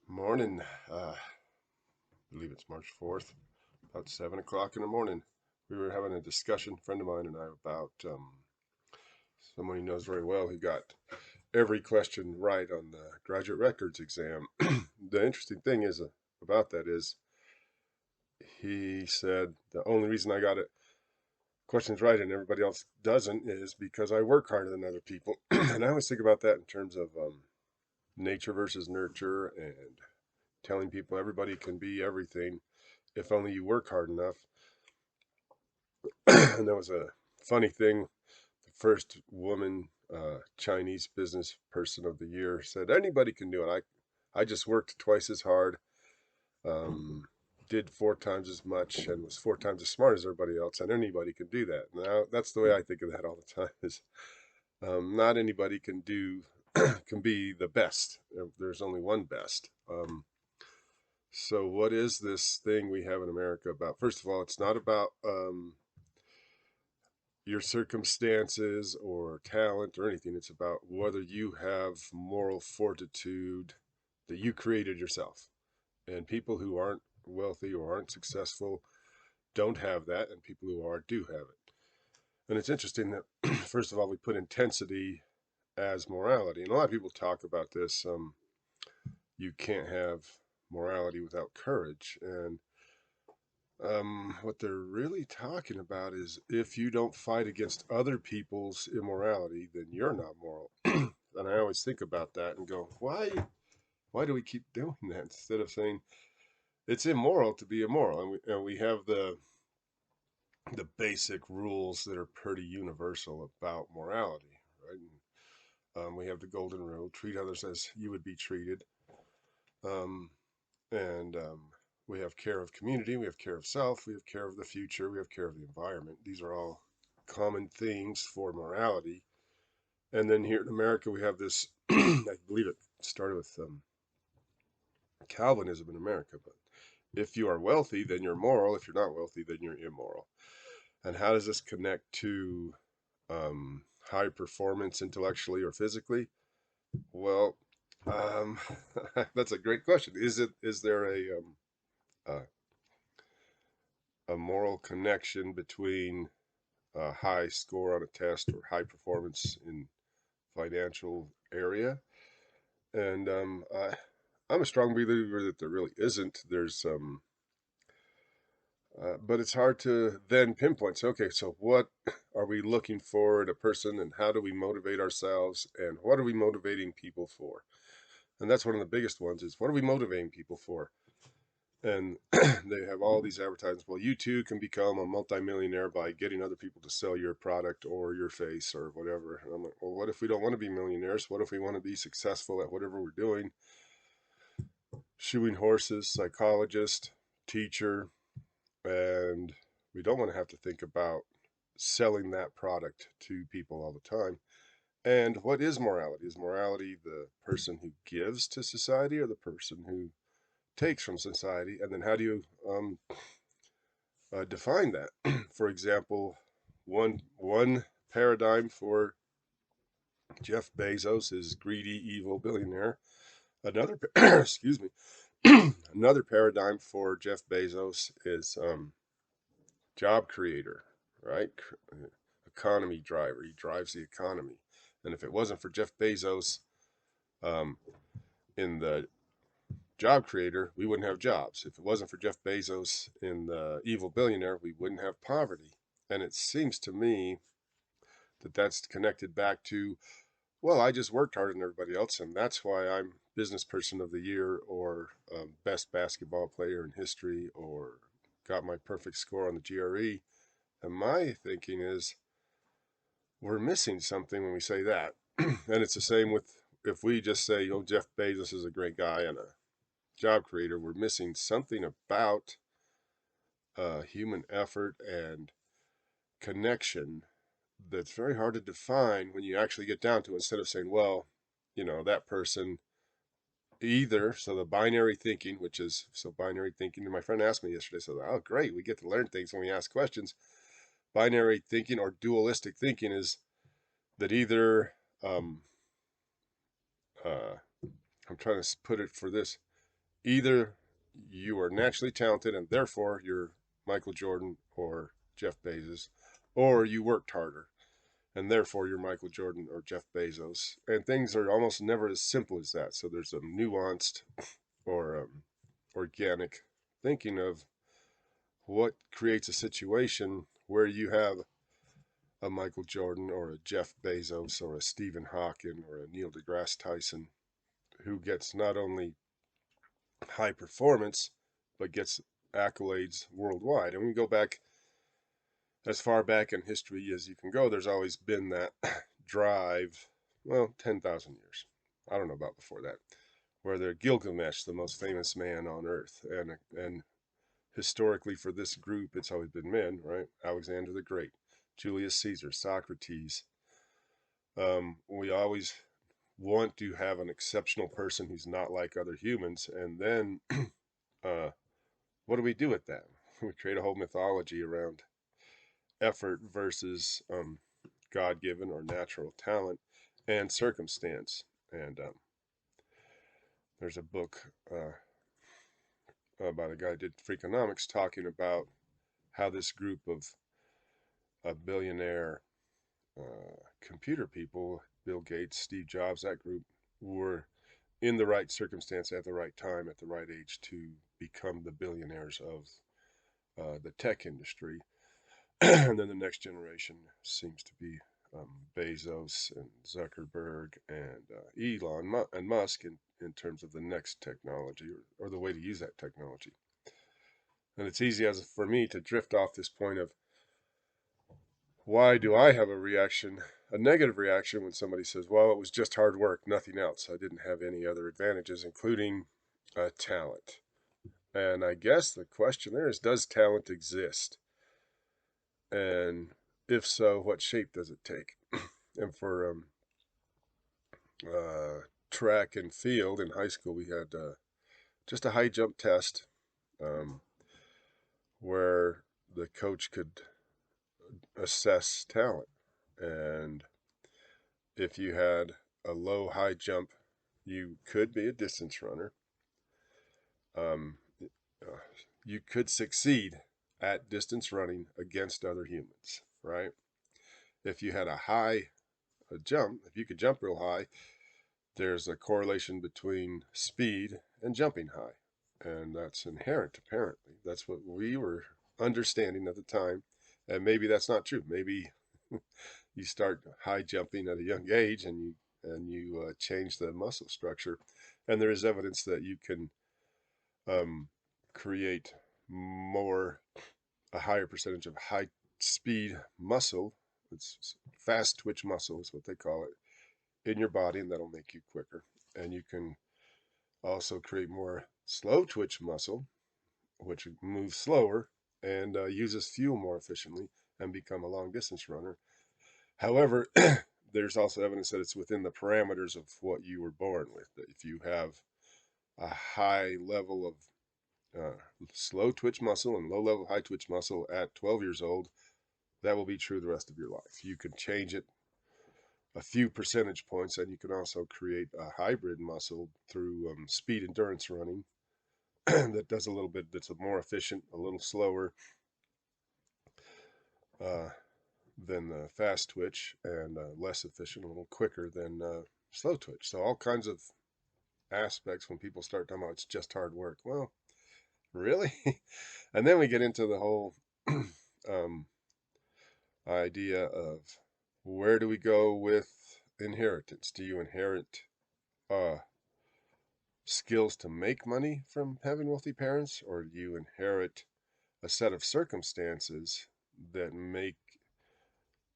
Morning. I believe it's March 4th, about 7 o'clock in the morning. We were having a discussion, a friend of mine and I, about someone he knows very well who got every question right on the graduate records exam. The interesting thing is about that is he said the only reason I got it questions right and everybody else doesn't is because I work harder than other people. And I always think about that in terms of nature versus nurture and telling people everybody can be everything if only you work hard enough. And that was a funny thing. The first woman Chinese business person of the year said anybody can do it. I just worked twice as hard, um, did four times as much, and was four times as smart as everybody else, and anybody can do that. Now that's the way I think of that all the time. Is not anybody can do can be the best. There's only one best. So what is this thing we have in America about? First of all, it's not about your circumstances or talent or anything. It's about whether you have moral fortitude that you created yourself. And people who aren't wealthy or aren't successful don't have that, and people who are do have it. And it's interesting that, first of all, we put intensity as morality. And a lot of people talk about this. You can't have morality without courage. And what they're really talking about is if you don't fight against other people's immorality, then you're not moral. And I always think about that and go, why do we keep doing that instead of saying it's immoral to be immoral? And we have the basic rules that are pretty universal about morality, right? We have the golden rule: treat others as you would be treated. Um, and We have care of community, we have care of self, we have care of the future, we have care of the environment. These are all common themes for morality. And then here in America, we have this, I believe it started with Calvinism in America, but if you are wealthy, then you're moral. If you're not wealthy, then you're immoral. And how does this connect to high performance intellectually or physically? Well, um, that's a great question. Is there uh, a moral connection between a high score on a test or high performance in financial area? And I'm a strong believer that there really isn't. But it's hard to then pinpoint. So, okay, so what are we looking for in a person, and how do we motivate ourselves, and what are we motivating people for? And that's one of the biggest ones: is what are we motivating people for? And they have all these advertisements. Well, you too can become a multimillionaire by getting other people to sell your product or your face or whatever. And I'm like, well, what if we don't want to be millionaires? What if we want to be successful at whatever we're doing? Shoeing horses, psychologist, teacher, and we don't want to have to think about selling that product to people all the time. And what is morality? Is morality the person who gives to society or the person who takes from society? And then how do you define that? For example, one paradigm for Jeff Bezos is greedy, evil billionaire. Another, excuse me, another paradigm for Jeff Bezos is job creator, right? Economy driver. He drives the economy. And if it wasn't for Jeff Bezos um, in the job creator, we wouldn't have jobs. If it wasn't for Jeff Bezos in the evil billionaire, we wouldn't have poverty. And it seems to me that that's connected back to, well, I just worked harder than everybody else, and that's why I'm business person of the year or best basketball player in history or got my perfect score on the GRE. And my thinking is we're missing something when we say that. And it's the same with if we just say, oh, Jeff Bezos is a great guy and a job creator, we're missing something about human effort and connection that's very hard to define when you actually get down to it, instead of saying, well, that person either, so the binary thinking, which is so binary thinking, and my friend asked me yesterday, so oh great, we get to learn things when we ask questions. Binary thinking or dualistic thinking is that either um, uh, I'm trying to put it for this, Either you are naturally talented and therefore you're Michael Jordan or Jeff Bezos, or you worked harder and therefore you're Michael Jordan or Jeff Bezos. And things are almost never as simple as that. So there's a nuanced or organic thinking of what creates a situation where you have a Michael Jordan or a Jeff Bezos or a Stephen Hawking or a Neil deGrasse Tyson who gets not only high performance but gets accolades worldwide. And we go back as far back in history as you can go. There's always been that drive, well, 10,000 years. I don't know about before that, where they're Gilgamesh, the most famous man on earth, and historically for this group, it's always been men, right? Alexander the Great, Julius Caesar, Socrates. We always want to have an exceptional person who's not like other humans, and then what do we do with that? We create a whole mythology around effort versus God-given or natural talent and circumstance. And there's a book about a guy who did Freakonomics talking about how this group of billionaire computer people, Bill Gates, Steve Jobs, that group, were in the right circumstance at the right time, at the right age to become the billionaires of the tech industry. And then the next generation seems to be Bezos and Zuckerberg and Elon and Musk in terms of the next technology or the way to use that technology. And it's easy as for me to drift off this point of why do I have a negative reaction when somebody says, well, it was just hard work, nothing else. I didn't have any other advantages, including talent. And I guess the question there is, does talent exist? And if so, what shape does it take? And for track and field in high school, we had just a high jump test um, where the coach could assess talent. And if you had a low high jump, you could be a distance runner. Um, you could succeed at distance running against other humans, right? If you had a jump, if you could jump real high, there's a correlation between speed and jumping high. And that's inherent, apparently. That's what we were understanding at the time. And maybe that's not true. Maybe you start high jumping at a young age and you change the muscle structure. And there is evidence that you can create more, a higher percentage of high speed muscle. It's fast twitch muscle is what they call it in your body, and that'll make you quicker. And you can also create more slow twitch muscle, which moves slower and uses fuel more efficiently and become a long distance runner. However, there's also evidence that it's within the parameters of what you were born with. That if you have a high level of slow twitch muscle and low level high twitch muscle at 12 years old, that will be true the rest of your life. You can change it a few percentage points, and you can also create a hybrid muscle through speed endurance running that does a little bit, that's a more efficient, a little slower uh, than the fast twitch, and less efficient, a little quicker than slow twitch. So all kinds of aspects when people start talking about it's just hard work. Well, really? And then we get into the whole um, idea of where do we go with inheritance? Do you inherit uh, skills to make money from having wealthy parents, or do you inherit a set of circumstances that make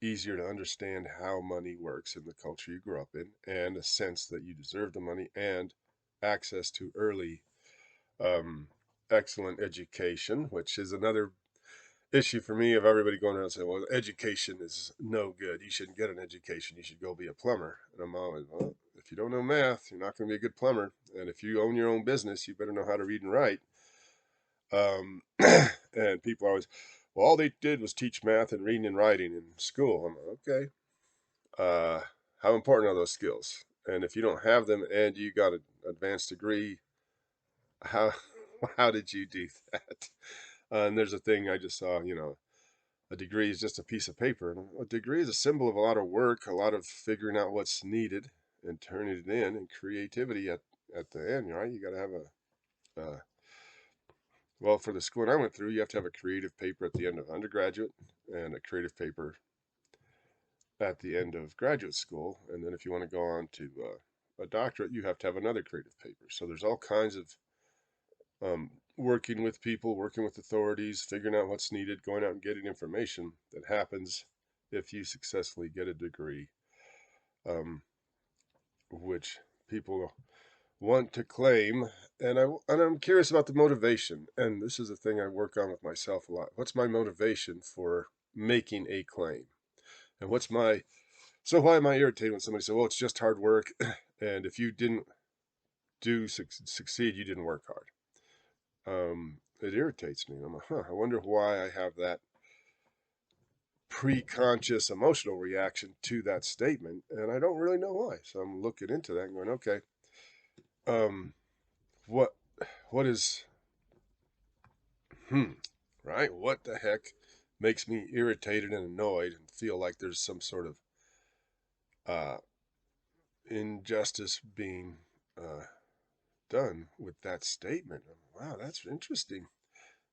easier to understand how money works in the culture you grew up in, and a sense that you deserve the money and access to early um, excellent education, which is another issue for me of everybody going around saying, well, education is no good. You shouldn't get an education. You should go be a plumber. And I'm always, well, if you don't know math, you're not going to be a good plumber. And if you own your own business, you better know how to read and write. And people always, well, all they did was teach math and reading and writing in school. I'm like, okay. How important are those skills? And if you don't have them and you got an advanced degree, how how did you do that? And there's a thing I just saw, a degree is just a piece of paper. And a degree is a symbol of a lot of work, a lot of figuring out what's needed and turning it in, and creativity at the end, right? You got to have well, for the school I went through, you have to have a creative paper at the end of undergraduate and a creative paper at the end of graduate school. And then if you want to go on to a doctorate, you have to have another creative paper. So there's all kinds of working with people, working with authorities, figuring out what's needed, going out and getting information that happens if you successfully get a degree, um, which people want to claim. And I'm curious about the motivation. And this is a thing I work on with myself a lot. What's my motivation for making a claim? And why am I irritated when somebody says, "Well, it's just hard work," and if you didn't succeed, you didn't work hard. It irritates me. I'm like, I wonder why I have that pre-conscious emotional reaction to that statement, and I don't really know why. So I'm looking into that and going, okay, um, what what is right? What the heck makes me irritated and annoyed and feel like there's some sort of uh, injustice being done with that statement? Wow, that's interesting.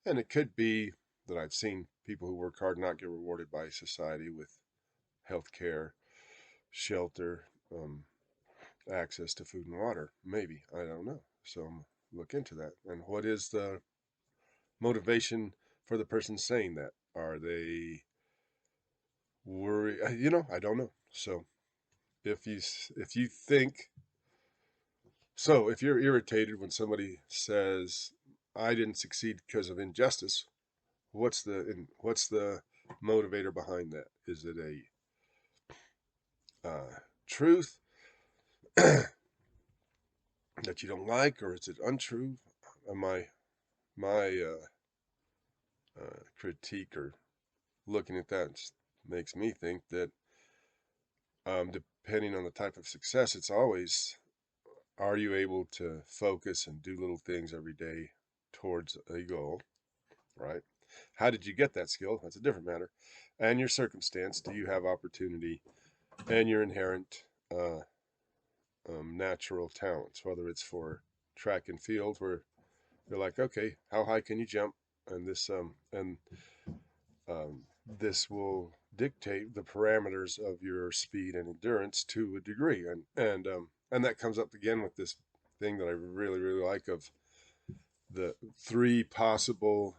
And it could be that I've seen people who work hard not get rewarded by society with health care, shelter, access to food and water. Maybe. I don't know. So look into that. And what is the motivation for the person saying that? Are they worried? I don't know. So if you if you think if you're irritated when somebody says I didn't succeed because of injustice, what's the motivator behind that? Is it a truth that you don't like, or is it untrue? My critique or looking at that makes me think that depending on the type of success, it's always, are you able to focus and do little things every day towards a goal, right? How did you get that skill? That's a different matter. And your circumstance, do you have opportunity and your inherent natural talents, whether it's for track and field, where you're like, okay, how high can you jump? And this will dictate the parameters of your speed and endurance to a degree, and that comes up again with this thing that I really really like of the three possible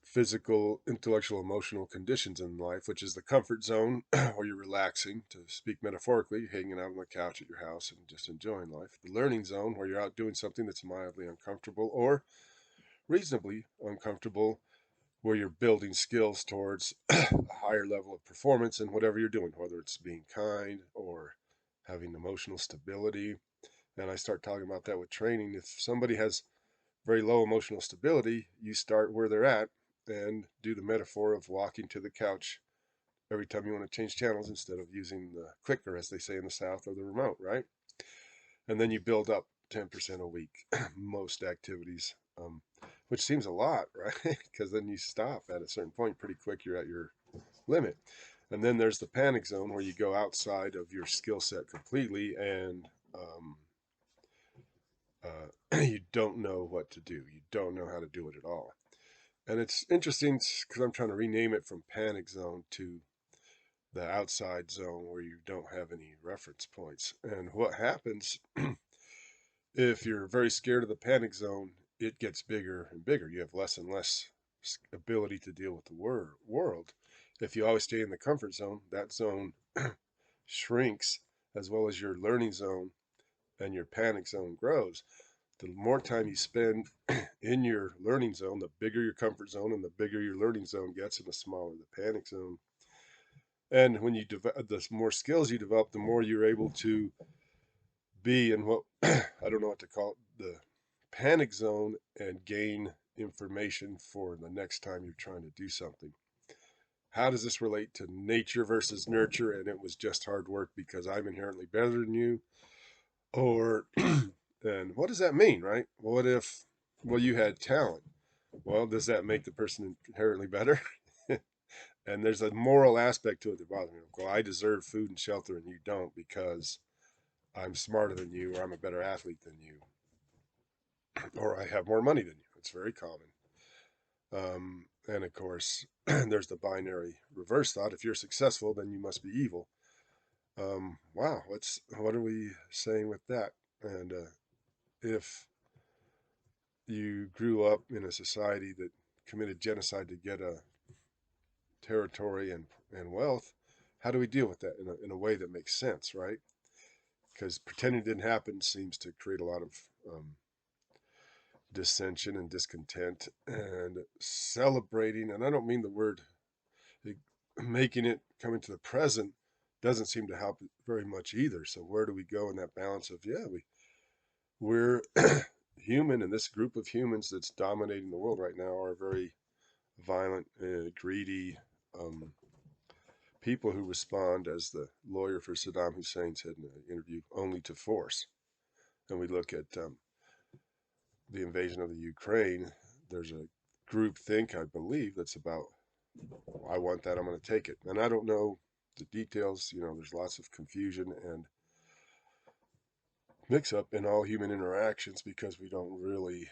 physical, intellectual, emotional conditions in life, which is the comfort zone, where you're relaxing, to speak metaphorically, hanging out on the couch at your house and just enjoying life. The learning zone, where you're out doing something that's mildly uncomfortable or reasonably uncomfortable, where you're building skills towards a higher level of performance in whatever you're doing, whether it's being kind or having emotional stability. And I start talking about that with training. If somebody has very low emotional stability, you start where they're at and do the metaphor of walking to the couch every time you want to change channels instead of using the clicker, as they say in the South, or the remote, right? And then you build up 10% a week, most activities, which seems a lot, right? Because then you stop at a certain point pretty quick, you're at your limit. And then there's the panic zone, where you go outside of your skill set completely and you don't know what to do. You don't know how to do it at all. And it's interesting because I'm trying to rename it from panic zone to the outside zone, where you don't have any reference points. And what happens if you're very scared of the panic zone, it gets bigger and bigger. You have less and less ability to deal with the world. If you always stay in the comfort zone, that zone shrinks, as well as your learning zone and your panic zone grows. The more time you spend in your learning zone, the bigger your comfort zone and the bigger your learning zone gets, and the smaller the panic zone. And when you develop, the more skills you develop, the more you're able to be in what I don't know what to call it, the panic zone, and gain information for the next time you're trying to do something. How does this relate to nature versus nurture? And it was just hard work because I'm inherently better than you, or And what does that mean, right? What if, well, you had talent? Well, does that make the person inherently better? And there's a moral aspect to it that bothers me. Well, I deserve food and shelter and you don't because I'm smarter than you, or I'm a better athlete than you, or I have more money than you. It's very common. And of course, there's the binary reverse thought. If you're successful, then you must be evil. Wow, what are we saying with that? And if you grew up in a society that committed genocide to get a territory and wealth, how do we deal with that in a way that makes sense, right? Because pretending it didn't happen seems to create a lot of dissension and discontent, and celebrating, and I don't mean the word making it come into the present doesn't seem to help very much either. So where do we go in that balance of, yeah, we're human, and this group of humans that's dominating the world right now are very violent, greedy people who respond, as the lawyer for Saddam Hussein said in an interview, only to force. And we look at the invasion of the Ukraine. There's a group think, I believe, that's about, I want that, I'm going to take it. And I don't know the details. There's lots of confusion and mix up in all human interactions because we don't really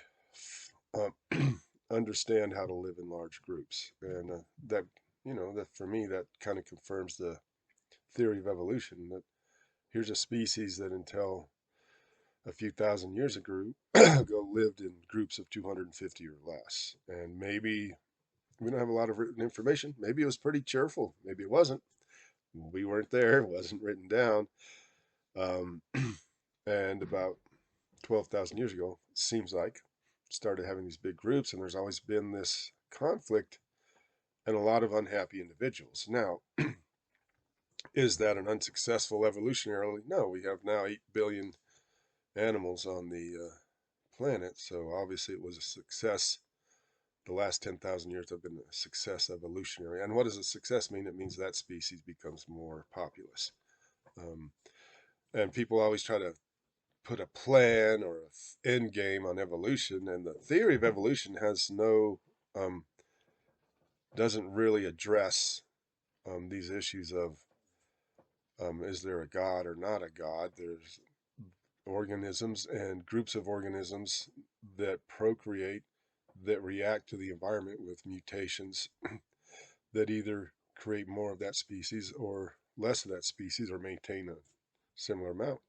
understand how to live in large groups. And that for me, that kind of confirms the theory of evolution, that here's a species that until a few thousand years ago lived in groups of 250 or less. And maybe we don't have a lot of written information. Maybe it was pretty cheerful. Maybe it wasn't. We weren't there. It wasn't written down. Um, and about 12,000 years ago, it seems like, started having these big groups, and there's always been this conflict and a lot of unhappy individuals. Now, is that an unsuccessful evolutionarily? No, we have now 8 billion animals on the planet, so obviously it was a success. The last 10,000 years have been a success evolutionary. And what does a success mean? It means that species becomes more populous. Um, and people always try to put a plan or an end game on evolution, and the theory of evolution has um, doesn't really address these issues of is there a God or not a God? There's organisms and groups of organisms that procreate, that react to the environment with mutations that either create more of that species or less of that species or maintain a similar amount.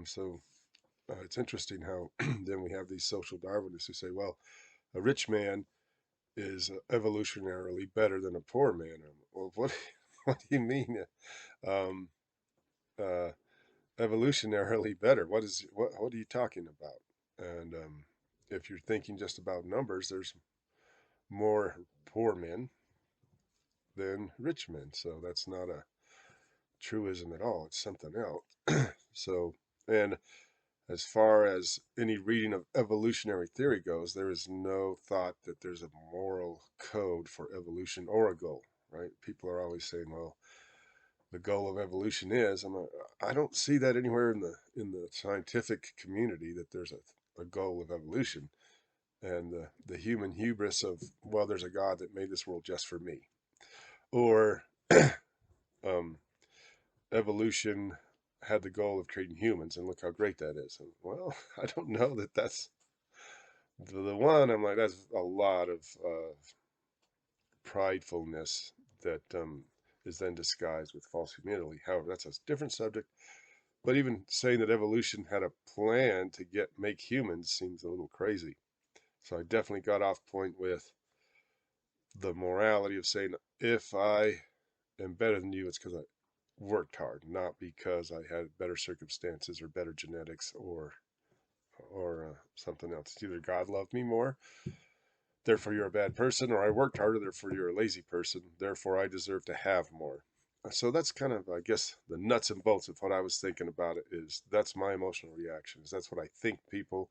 So it's interesting how then we have these social Darwinists who say, well, a rich man is evolutionarily better than a poor man. Well, what do you mean? Um, uh, Evolutionarily better. What are you talking about? And if you're thinking just about numbers, there's more poor men than rich men. So that's not a truism at all. It's something else. So, and as far as any reading of evolutionary theory goes, there is no thought that there's a moral code for evolution or a goal, right? People are always saying, well, the goal of evolution is, I don't see that anywhere in the scientific community, that there's a goal of evolution. And the human hubris of, well, there's a God that made this world just for me, or um, evolution had the goal of creating humans, and look how great that is. And, well, I don't know that that's the one. I'm like, that's a lot of pridefulness that is then disguised with false humility. However, that's a different subject. But even saying that evolution had a plan to make humans seems a little crazy. So I definitely got off point with the morality of saying, if I am better than you, it's because I worked hard, not because I had better circumstances or better genetics or something else. It's either God loved me more, therefore you're a bad person, or I worked harder, therefore you're a lazy person, therefore I deserve to have more. So that's kind of, I guess, the nuts and bolts of what I was thinking about it. Is that's my emotional reaction. Is that's what I think people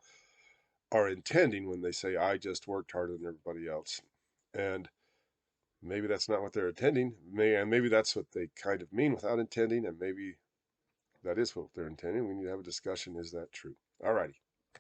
are intending when they say I just worked harder than everybody else. And maybe that's not what they're intending. Maybe that's what they kind of mean without intending, and maybe that is what they're intending. We need to have a discussion. Is that true? Alrighty.